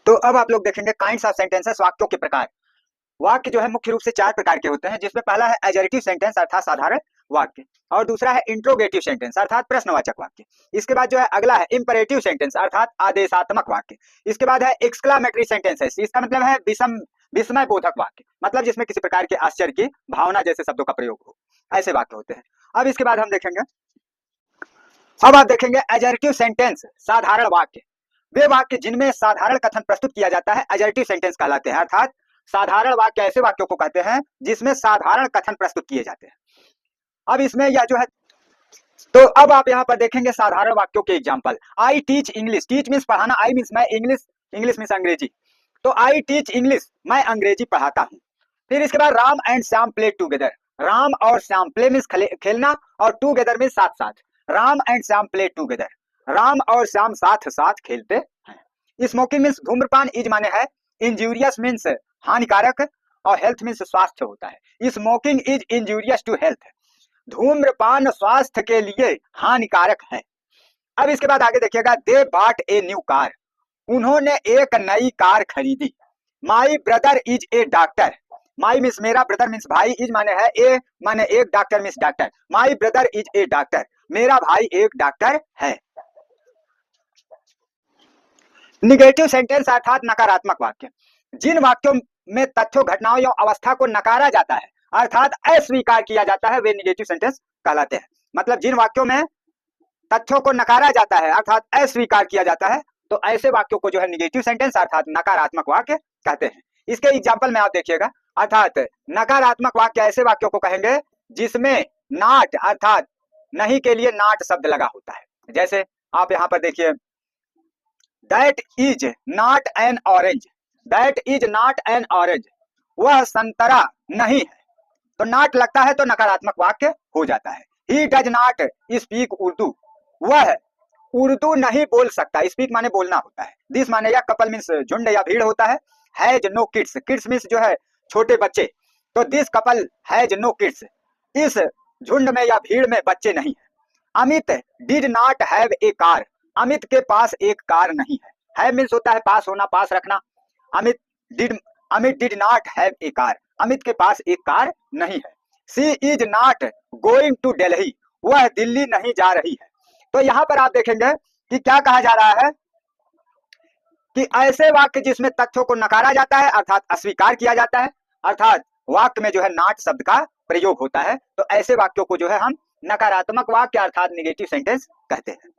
तो अब आप लोग देखेंगे काइंड्स ऑफ सेंटेंसेस, वाक्यों के प्रकार। वाक्य जो है मुख्य रूप से 4 प्रकार के होते हैं, जिसमें पहला है एजरेटिव सेंटेंस अर्थात साधारण वाक्य, और दूसरा है इंट्रोगेटिव सेंटेंस अर्थात प्रश्नवाचक वाक्य। इसके बाद जो है अगला है इंपरेटिव सेंटेंस अर्थात आदेशात्मक वाक्य। इसके बाद है एक्सक्लामेटरी सेंटेंसेस, इसका मतलब है विस्मय बोधक वाक्य, मतलब जिसमें किसी प्रकार के आश्चर्य की भावना जैसे शब्दों का प्रयोग हो, ऐसे वाक्य होते हैं। अब इसके बाद हम देखेंगे, अब आप देखेंगे एजरेटिव सेंटेंस, साधारण वाक्य। वे वाक्य जिनमें साधारण कथन प्रस्तुत किया जाता है एजरेटिव सेंटेंस कहलाते हैं, अर्थात साधारण वाक्य ऐसे वाक्यों को कहते हैं जिसमें साधारण कथन प्रस्तुत किए जाते हैं। अब इसमें यह जो है, तो अब आप यहाँ पर देखेंगे साधारण वाक्यों के example. I teach English, teach means पढ़ाना, आई मीन्स मैं, इंग्लिश मीन्स अंग्रेजी। तो आई टीच इंग्लिश, मैं अंग्रेजी पढ़ाता हूँ। फिर इसके बाद Ram and Shyam play together, Ram और श्याम, प्ले मीन्स खेलना और टूगेदर मीन्स साथ साथ, Ram and Shyam play together, Ram और श्याम साथ साथ खेलते हैं। स्मोकिंग मीन्स धूम्रपान, इज माने है, इंजूरियस मीन्स हानिकारक, और हेल्थ मीन्स स्वास्थ्य होता है। Smoking is injurious to health, धूम्रपान स्वास्थ्य के लिए हानिकारक है। अब इसके बाद आगे देखिएगा, दे बाट ए न्यू कार, उन्होंने एक नई कार खरीदी। My brother is a doctor, my means मेरा, ब्रदर मीन्स भाई, इज माने है, ए माने एक, doctor means doctor. My brother is a doctor, मेरा भाई एक डॉक्टर है। निगेटिव सेंटेंस अर्थात नकारात्मक वाक्य, जिन वाक्यों में तथ्यों, घटनाओं या अवस्था को नकारा जाता है अर्थात अस्वीकार किया जाता है, वे निगेटिव सेंटेंस कहलाते हैं। मतलब जिन वाक्यों में तथ्यों को नकारा जाता है अर्थात अस्वीकार किया जाता है, तो ऐसे वाक्यों को जो है निगेटिव सेंटेंस अर्थात नकारात्मक वाक्य कहते हैं। इसके एग्जाम्पल में आप देखिएगा, अर्थात नकारात्मक वाक्य ऐसे वाक्यों को कहेंगे जिसमें नॉट अर्थात नहीं के लिए नॉट शब्द लगा होता है। जैसे आप यहाँ पर देखिए, that is not an orange, that is not an orange, वह संतरा नहीं है, तो नॉट लगता है तो नकारात्मक वाक्य हो जाता है। He does not speak Urdu, वह उर्दू नहीं बोल सकता, स्पीक माने बोलना होता है। दिस माने या कपल मीन्स झुंड या भीड़ होता है। Has no kids, kids means जो है छोटे बच्चे, तो this couple has no kids, इस झुंड में या भीड़ में बच्चे नहीं है। Amit did not have a car, Amit के पास एक कार नहीं है। हैव मीन्स होता है पास होना, पास रखना। Amit did not have a car, Amit के पास एक कार नहीं है। She is not going to Delhi, वह दिल्ली नहीं जा रही है। तो यहाँ पर आप देखेंगे कि क्या कहा जा रहा है कि ऐसे वाक्य जिसमें तथ्यों को नकारा जाता है अर्थात अस्वीकार किया जाता है, अर्थात वाक्य में जो है नॉट शब्द का प्रयोग होता है, तो ऐसे वाक्यों को जो है हम नकारात्मक वाक्य अर्थात निगेटिव सेंटेंस कहते हैं।